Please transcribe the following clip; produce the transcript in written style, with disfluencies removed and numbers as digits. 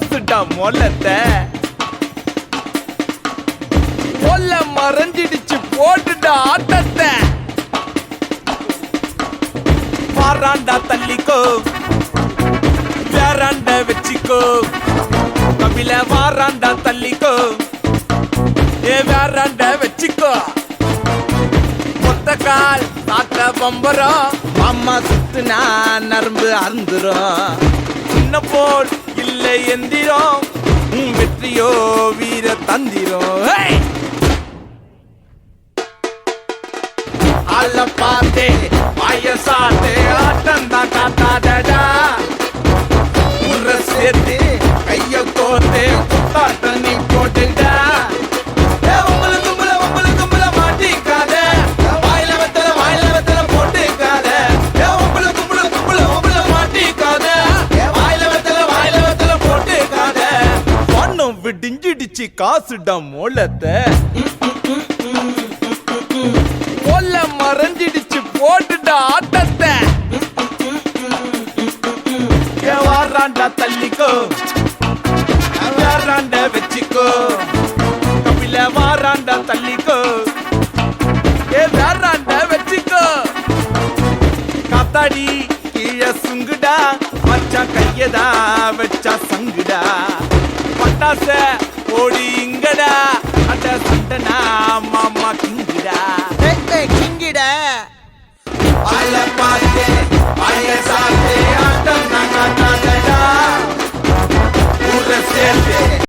காசுடா மொல்லத்தை கொல்ல மறைஞ்சிடுச்சு போட்டுடா ஆட்டத்தை வாராண்டா தள்ளிக்கோ வேறாண்ட வச்சிக்கோ கபில வாராண்டா தள்ளிக்கோ வேறாண்ட வச்சிக்கோ மொத்த கால் காட்ட பம்பரம் அம்மா சுத்துனா நரம்பு அறுந்துரும் சின்ன போல் இல்லை எந்திரம் வெற்றியோ வீர தந்திரம் அல்ல பார்த்தே வயசாட்டே ஆட்டந்தா காட்டாடா உர சேர்த்து கைய கோர்த்து குத்தாட்ட நீ போட்டுடா விடிஞ்சிடுச்சு காசுடா மோளத்தை கொல்ல மறைஞ்சிடுச்சு போட்டுடா ஆட்டத்தை வாராண்டா தள்ளிக்கோ வேறாண்ட வச்சிக்கோ கபில வாராண்டா தள்ளிக்கோ வேறாண்ட வச்சிக்கோ காத்தாடி கீழே சுங்குடா வச்சா கையதா வச்சா சங்குடா பட்டாச ஓடி இங்கடா அட சண்டனா மாமா கிங்கிடா கிங்கிடா அல பாத்தே அய சாத்தே ஆட்டம் நாங்க தாண்டா ஊர சேர்த்தே